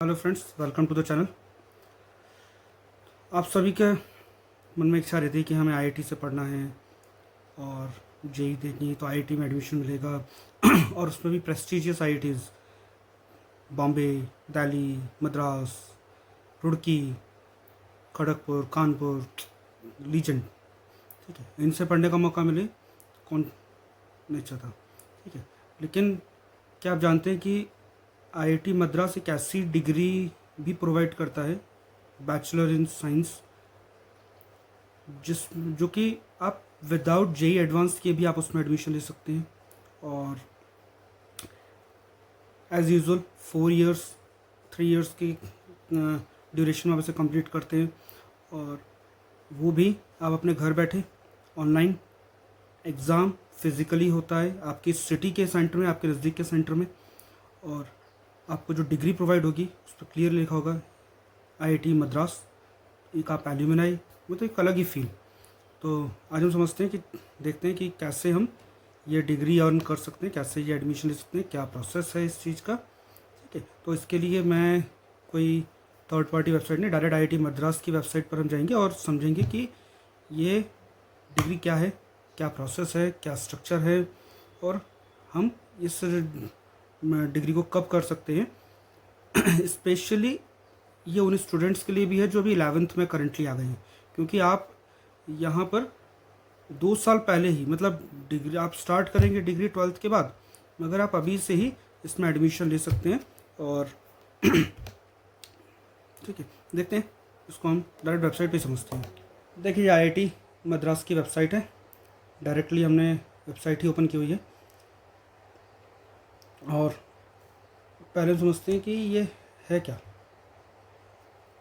Hello friends, welcome to the channel. आप सभी के मन में इच्छा रहती है कि हमें आईआईटी से पढ़ना है और जेई देखनी है तो आईआईटी में एडमिशन मिलेगा और उसमें भी prestigious IITs Bombay, Delhi, Madras, Roorkee, Kharagpur, Kanpur, legend, ठीक है, इनसे पढ़ने का मौका मिले कौन नहीं चाहता, ठीक है। लेकिन क्या आप जानते हैं कि आईआईटी मद्रास एक ऐसी डिग्री भी प्रोवाइड करता है, बैचलर इन साइंस, जिस जो कि आप विदाउट जेई एडवांस के भी आप उसमें एडमिशन ले सकते हैं। और एज़ यूजुअल 4 इयर्स 3 इयर्स की ड्यूरेशन में आप इसे कंप्लीट करते हैं और वो भी आप अपने घर बैठे ऑनलाइन। एग्ज़ाम फिज़िकली होता है आपकी सिटी के सेंटर में, आपके नज़दीक के सेंटर में, और आपको जो डिग्री प्रोवाइड होगी उस पर क्लियर लिखा होगा आईआईटी मद्रास। एक आप एल्यूमिनाई, वो तो एक अलग ही फील। तो आज हम समझते हैं कि देखते हैं कि कैसे हम ये डिग्री अर्न कर सकते हैं, कैसे ये एडमिशन ले सकते हैं, क्या प्रोसेस है इस चीज़ का, ठीक है। तो इसके लिए मैं कोई थर्ड पार्टी वेबसाइट नहीं, डायरेक्ट आईआईटी मद्रास की वेबसाइट पर हम जाएंगे और समझेंगे कि ये डिग्री क्या है, क्या प्रोसेस है, क्या स्ट्रक्चर है, और हम इस डिग्री को कब कर सकते हैं। स्पेशली ये उन स्टूडेंट्स के लिए भी है जो अभी 11th में करंटली आ गए हैं, क्योंकि आप यहाँ पर 2 साल पहले ही, मतलब डिग्री आप स्टार्ट करेंगे डिग्री 12th के बाद, मगर आप अभी से ही इसमें एडमिशन ले सकते हैं। और ठीक है, देखते हैं इसको हम डायरेक्ट वेबसाइट पे समझते हैं। देखिए, आईआईटी मद्रास की वेबसाइट है, डायरेक्टली हमने वेबसाइट ही ओपन की हुई है और पहले समझते हैं कि ये है क्या,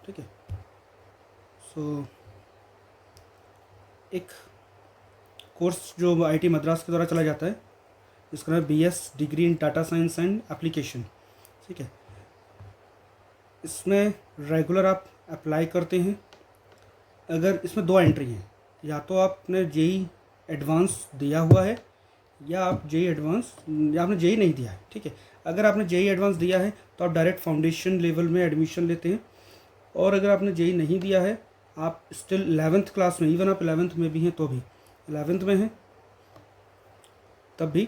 ठीक है। सो एक कोर्स जो आईआईटी मद्रास के द्वारा चला जाता है जिसका नाम BS degree in data science and application, ठीक है। इसमें रेगुलर आप अप्लाई करते हैं। अगर इसमें 2 एंट्री हैं, या तो आपने जेई एडवांस दिया हुआ है या आप जेई एडवांस, या आपने जेई नहीं दिया है, ठीक है। अगर आपने जेई एडवांस दिया है तो आप डायरेक्ट फाउंडेशन लेवल में एडमिशन लेते हैं, और अगर आपने जेई नहीं दिया है, आप स्टिल 11th क्लास में, इवन आप 11th में भी हैं तो भी, 11th में हैं तब भी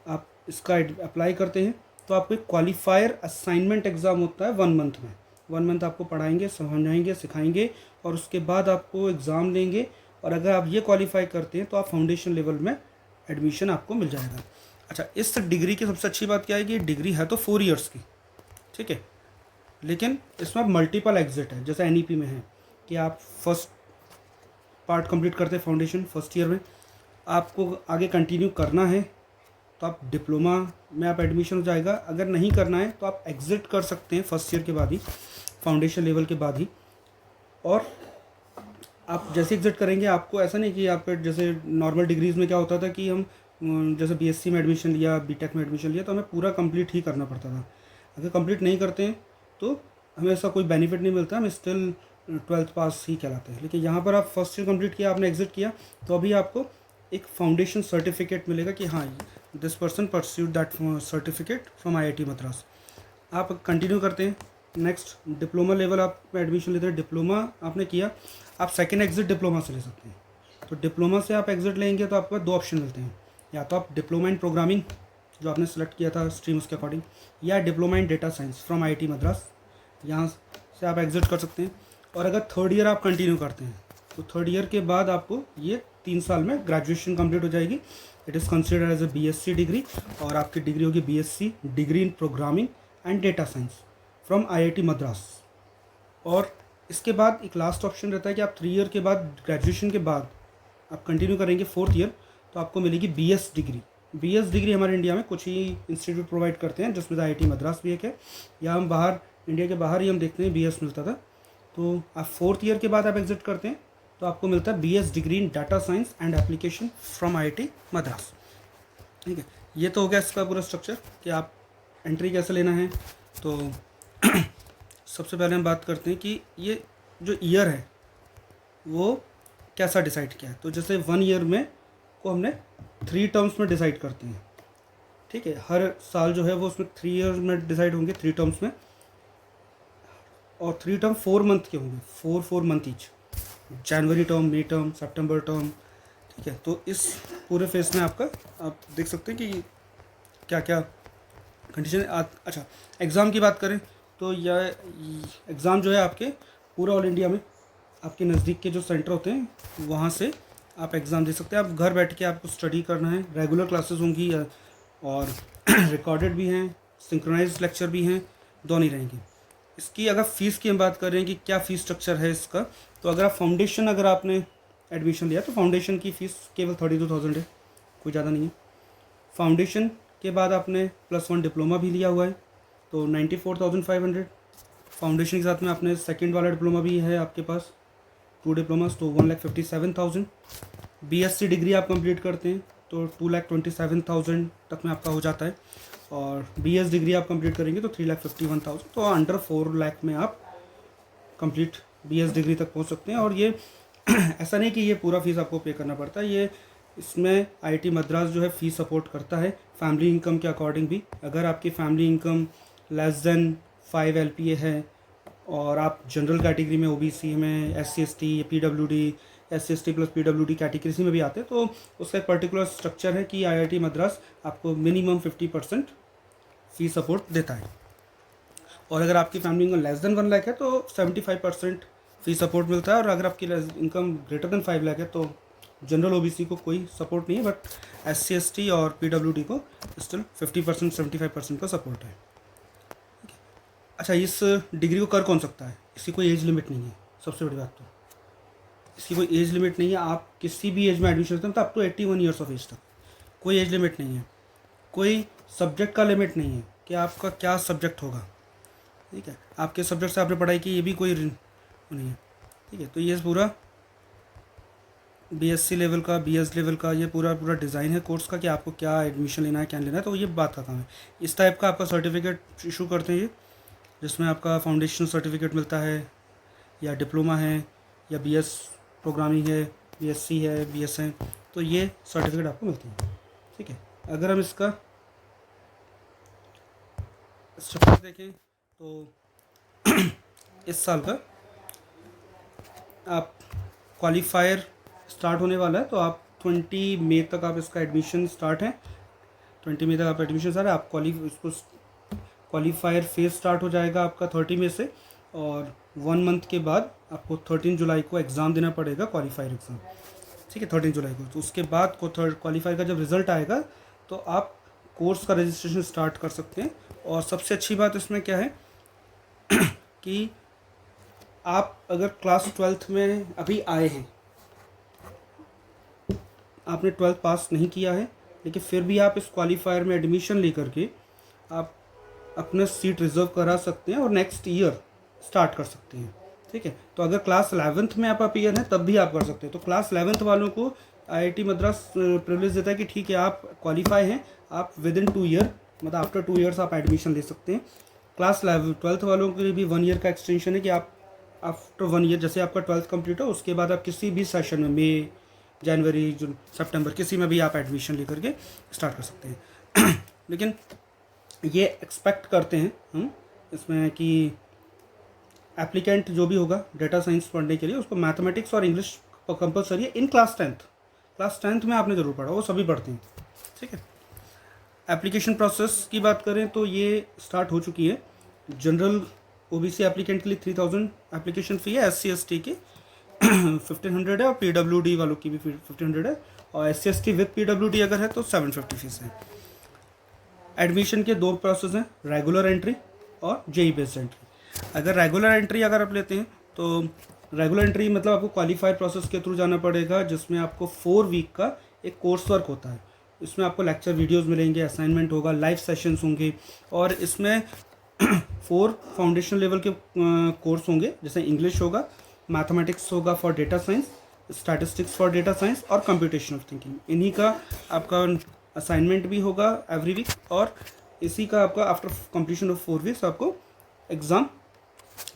आप इसका अप्लाई करते हैं, तो आपको एक क्वालिफायर असाइनमेंट एग्ज़ाम होता है 1 मंथ में। 1 मंथ आपको पढ़ाएंगे, समझाएंगे, सिखाएंगे, और उसके बाद आपको एग्ज़ाम लेंगे, और अगर आप ये क्वालिफाई करते हैं तो आप फाउंडेशन लेवल में एडमिशन आपको मिल जाएगा। अच्छा, इस डिग्री की सबसे अच्छी बात क्या है कि डिग्री है तो 4 इयर्स की, ठीक है, लेकिन इसमें मल्टीपल एग्जिट है, जैसे एनईपी में है कि आप फर्स्ट पार्ट कंप्लीट करते हैं फाउंडेशन फर्स्ट ईयर में, आपको आगे कंटिन्यू करना है तो आप डिप्लोमा में आप एडमिशन हो जाएगा। अगर नहीं करना है तो आप एग्ज़िट कर सकते हैं फर्स्ट ईयर के बाद ही, फाउंडेशन लेवल के बाद ही। और आप जैसे एग्ज़िट करेंगे, आपको ऐसा नहीं कि आप जैसे नॉर्मल डिग्रीज़ में क्या होता था कि हम जैसे बीएससी में एडमिशन लिया, बीटेक में एडमिशन लिया, तो हमें पूरा कंप्लीट ही करना पड़ता था। अगर कंप्लीट नहीं करते हैं तो हमें ऐसा कोई बेनिफिट नहीं मिलता, हम स्टिल 12th पास ही कहलाते हैं। लेकिन यहाँ पर आप फर्स्ट ईयर कंप्लीट किया, आपने एग्ज़िट किया, तो अभी आपको एक फाउंडेशन सर्टिफिकेट मिलेगा कि हाँ, this person pursued that certificate from IIT Madras. आप कंटिन्यू करते हैं, नेक्स्ट डिप्लोमा लेवल आप एडमिशन लेते हैं। डिप्लोमा आपने किया, आप सेकेंड एग्ज़िट डिप्लोमा से ले सकते हैं। तो डिप्लोमा से आप एग्ज़िट लेंगे तो आपको 2 ऑप्शन मिलते हैं, या तो आप डिप्लोमा इन प्रोग्रामिंग जो आपने सेलेक्ट किया था स्ट्रीम उसके अकॉर्डिंग, या diploma in data science from IIT Madras, यहाँ से आप एग्ज़िट कर सकते हैं। और अगर थर्ड ईयर आप कंटिन्यू करते हैं तो थर्ड ईयर के बाद आपको ये 3 साल में ग्रेजुएशन कंप्लीट हो जाएगी। It is considered as a BSc degree, और आपकी डिग्री होगी BSc degree in programming and data science from IIT Madras. और इसके बाद एक लास्ट ऑप्शन रहता है कि आप 3 ईयर के बाद, ग्रेजुएशन के बाद आप कंटिन्यू करेंगे 4th ईयर, तो आपको मिलेगी बीएस डिग्री। बीएस डिग्री हमारे इंडिया में कुछ ही इंस्टीट्यूट प्रोवाइड करते हैं, जिसमें आईआईटी मद्रास भी एक है, या हम बाहर इंडिया के बाहर ही हम देखते हैं बीएस मिलता था। तो आप 4th ईयर के बाद आप एग्जिट करते हैं तो आपको मिलता है BS degree in data science and application from IIT Madras, ठीक है। ये तो हो गया इसका पूरा स्ट्रक्चर कि आप एंट्री कैसे लेना है। तो सबसे पहले हम बात करते हैं कि ये जो ईयर है वो कैसा डिसाइड किया है। तो जैसे 1 ईयर में को हमने 3 टर्म्स में डिसाइड करते हैं, ठीक है। हर साल जो है वो उसमें 3 ईयर में डिसाइड होंगे, 3 टर्म्स में। और 3 टर्म 4 मंथ के होंगे, 4 मंथ ईच, जनवरी टर्म, मई टर्म, सितंबर टर्म, ठीक है। तो इस पूरे फेज में आपका आप देख सकते हैं कि क्या क्या कंडीशन है। अच्छा, एग्ज़ाम की बात करें तो यह एग्ज़ाम जो है आपके पूरा ऑल इंडिया में आपके नज़दीक के जो सेंटर होते हैं वहाँ से आप एग्ज़ाम दे सकते हैं। आप घर बैठ के आपको स्टडी करना है, रेगुलर क्लासेस होंगी और रिकॉर्डेड भी हैं, सिंक्रोनाइज लेक्चर भी हैं, दोनों ही रहेंगे। इसकी अगर फ़ीस की हम बात करें कि क्या फ़ीस स्ट्रक्चर है इसका, तो अगर आप फाउंडेशन अगर आपने एडमिशन लिया तो फाउंडेशन की फ़ीस केवल 32,000 है, कोई ज़्यादा नहीं है। फाउंडेशन के बाद आपने +1 डिप्लोमा भी लिया हुआ है तो 94,500। फाउंडेशन के साथ में आपने सेकंड वाला डिप्लोमा भी है आपके पास, 2 डिप्लोमास, तो 1,57,000। बीएससी डिग्री आप कंप्लीट करते हैं तो 2,27,000 तक में आपका हो जाता है, और बीएस डिग्री आप कंप्लीट करेंगे तो 3,51,000। तो अंडर 4 लाख में आप कंप्लीट बीएस डिग्री तक पहुंच सकते हैं। और ये ऐसा नहीं कि ये पूरा फीस आपको पे करना पड़ता है, ये इसमें आईआईटी मद्रास जो है फ़ीस सपोर्ट करता है फैमिली इनकम के अकॉर्डिंग भी। अगर आपकी family income less than 5 LPA है और आप जनरल कैटेगरी में, ओबीसी में, SC ST, PWD, SC ST plus PWD category में भी आते हैं, तो उसका एक पर्टिकुलर स्ट्रक्चर है कि आईआईटी मद्रास आपको मिनिमम 50% फीस सपोर्ट देता है। और अगर आपकी family income less than 1 lakh है तो 75% फीस सपोर्ट मिलता है। और अगर आपकी इनकम ग्रेटर देन 5 लाख है तो जनरल ओबीसी को कोई सपोर्ट नहीं है, बट SC ST और PWD को स्टिल 50% 75% का सपोर्ट है। अच्छा, इस डिग्री को कर कौन सकता है? इसकी कोई एज लिमिट नहीं है, सबसे बड़ी बात तो इसकी कोई एज लिमिट नहीं है। आप किसी भी एज में एडमिशन लेते हैं तो up to 81 years of age तक, कोई एज लिमिट नहीं है। कोई सब्जेक्ट का लिमिट नहीं है कि आपका क्या सब्जेक्ट होगा, ठीक है। आपके सब्जेक्ट से आपने पढ़ाई की, ये भी कोई नहीं है, ठीक है। तो ये पूरा बीएससी लेवल का, बीएस लेवल का ये पूरा डिज़ाइन है कोर्स का कि आपको क्या एडमिशन लेना है, क्या लेना है, तो ये बात का काम है। इस टाइप का आपका सर्टिफिकेट इशू करते हैं ये, जिसमें आपका फाउंडेशन सर्टिफिकेट मिलता है, या डिप्लोमा है, या बीएस प्रोग्रामिंग है, बीएससी है, बीएस है, तो ये सर्टिफिकेट आपको मिलती है, ठीक है। अगर हम इसका स्ट्रक्चर देखें तो इस साल का आप क्वालिफायर स्टार्ट होने वाला है, तो आप 20 मई तक आप इसका एडमिशन स्टार्ट है, 20 मई तक आप एडमिशन स्टार्ट है। आप इसको क्वालिफायर फेज स्टार्ट हो जाएगा आपका 30 मई से, और 1 मंथ के बाद आपको 13 जुलाई को एग्ज़ाम देना पड़ेगा, क्वालिफायर एग्ज़ाम, ठीक है, 13 जुलाई को। तो उसके बाद को क्वालिफायर का जब रिज़ल्ट आएगा तो आप कोर्स का रजिस्ट्रेशन स्टार्ट कर सकते हैं। और सबसे अच्छी बात इसमें क्या है कि आप अगर क्लास 12th में अभी आए हैं, आपने 12th पास नहीं किया है, लेकिन फिर भी आप इस क्वालिफायर में एडमिशन लेकर के आप अपना सीट रिज़र्व करा सकते हैं और नेक्स्ट ईयर स्टार्ट कर सकते हैं, ठीक है। तो अगर क्लास 11th में आप अपीयर हैं तब भी आप कर सकते हैं। तो क्लास 11th वालों को आईआईटी मद्रास प्रिविलेज देता है कि ठीक है, आप क्वालिफाई हैं, आप विद इन 2 ईयर, मतलब आफ्टर 2 ईयर्स आप एडमिशन ले सकते हैं। क्लास 12th वालों के लिए भी 1 ईयर का एक्सटेंशन है कि आप आफ्टर 1 ईयर, जैसे आपका 12th कंप्लीट हो उसके बाद आप किसी भी सेशन में, मई, जनवरी, जून, सितंबर, किसी में भी आप एडमिशन लेकर के स्टार्ट कर सकते हैं। लेकिन ये एक्सपेक्ट करते हैं हम इसमें कि एप्लीकेंट जो भी होगा डेटा साइंस पढ़ने के लिए, उसको मैथमेटिक्स और इंग्लिश कंपलसरी है इन क्लास 10th में आपने ज़रूर पढ़ा, वो सभी पढ़ते हैं, ठीक है। एप्लीकेशन प्रोसेस की बात करें तो ये स्टार्ट हो चुकी है। जनरल ओबीसी एप्लीकेंट के लिए 3,000 एप्लीकेशन फ़ी है, SC ST की 1,500 है, और PWD वालों की भी 1,500 है, और SC ST विद PWD अगर है तो 750 फीस है। एडमिशन के 2 प्रोसेस हैं, रेगुलर एंट्री और जेई बेस्ड एंट्री। अगर रेगुलर एंट्री अगर आप लेते हैं तो रेगुलर एंट्री मतलब आपको क्वालिफाई प्रोसेस के थ्रू जाना पड़ेगा, जिसमें आपको 4 वीक का एक कोर्स वर्क होता है। इसमें आपको लेक्चर वीडियोस मिलेंगे, असाइनमेंट होगा, लाइव सेशंस होंगे, और इसमें 4 फाउंडेशन लेवल के कोर्स होंगे, जैसे इंग्लिश होगा, मैथमेटिक्स होगा for data science, statistics for data science, और कंप्यूटेशनल थिंकिंग। इन्हीं का आपका असाइनमेंट भी होगा एवरी वीक, और इसी का आपका आफ्टर कंप्लीशन ऑफ 4 वीक्स आपको एग्ज़ाम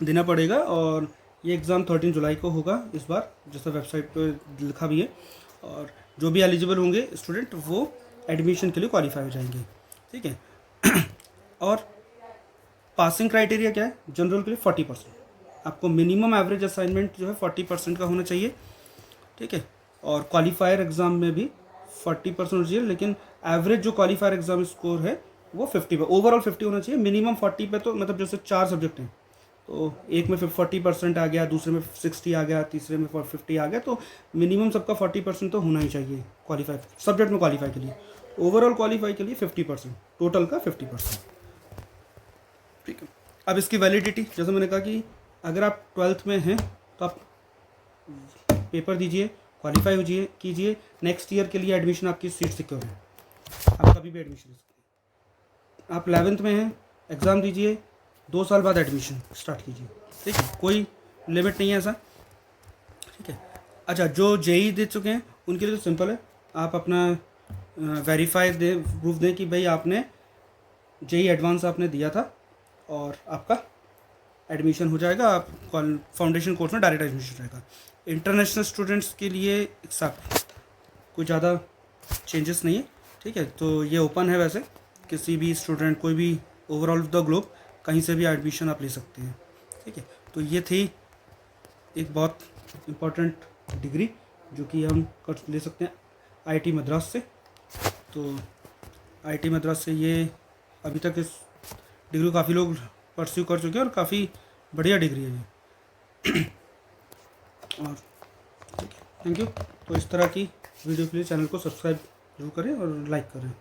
देना पड़ेगा। और ये एग्ज़ाम 13 जुलाई को होगा इस बार, जैसा वेबसाइट पर लिखा भी है। और जो भी एलिजिबल होंगे स्टूडेंट वो एडमिशन के लिए क्वालिफाई हो जाएंगे, ठीक है। और पासिंग क्राइटेरिया क्या है? जनरल के लिए 40%, आपको मिनिमम एवरेज असाइनमेंट जो है 40% का होना चाहिए, ठीक है। और क्वालिफायर एग्ज़ाम में भी 40% होना चाहिए, लेकिन एवरेज जो क्वालिफायर एग्ज़ाम स्कोर है वो 50 पे, ओवरऑल 50 होना चाहिए, मिनिमम 40 पे। तो मतलब जैसे 4 सब्जेक्ट हैं तो एक में 40% आ गया, दूसरे में 60 आ गया, तीसरे में 50 आ गया, तो मिनिमम सबका 40% तो होना ही चाहिए क्वालिफाई सब्जेक्ट में, क्वालिफाई के लिए। ओवरऑल क्वालिफाई के लिए 50%, टोटल का 50%, ठीक है। अब इसकी वैलिडिटी, जैसे मैंने कहा कि अगर आप 12th में हैं तो आप पेपर दीजिए, क्वालिफाई हो कीजिए, नेक्स्ट ईयर के लिए एडमिशन आपकी सीट सिक्योर है, आप कभी भी एडमिशन ले सकते हैं। आप 11th में हैं, एग्ज़ाम दीजिए, 2 साल बाद एडमिशन स्टार्ट कीजिए, ठीक है, कोई लिमिट नहीं है ऐसा, ठीक है। अच्छा, जो जेई दे चुके हैं उनके लिए तो सिंपल है, आप अपना वेरीफाई प्रूफ दें कि भाई आपने जेई एडवांस आपने दिया था और आपका एडमिशन हो जाएगा, आप फाउंडेशन कोर्स में डायरेक्ट एडमिशन हो जाएगा। इंटरनेशनल स्टूडेंट्स के लिए कोई ज़्यादा चेंजेस नहीं है, ठीक है। तो ये ओपन है, वैसे किसी भी स्टूडेंट, कोई भी ओवरऑल द ग्लोब कहीं से भी एडमिशन आप ले सकते हैं, ठीक है। तो ये थी एक बहुत इम्पोर्टेंट डिग्री जो कि हम कर ले सकते हैं आईआईटी मद्रास से। तो आईआईटी मद्रास से ये अभी तक इस डिग्री को काफ़ी लोग परस्यू कर चुके हैं और काफ़ी बढ़िया डिग्री है ये। और ठीक है, थैंक यू। तो इस तरह की वीडियो के लिए चैनल को सब्सक्राइब जरूर करें और लाइक करें।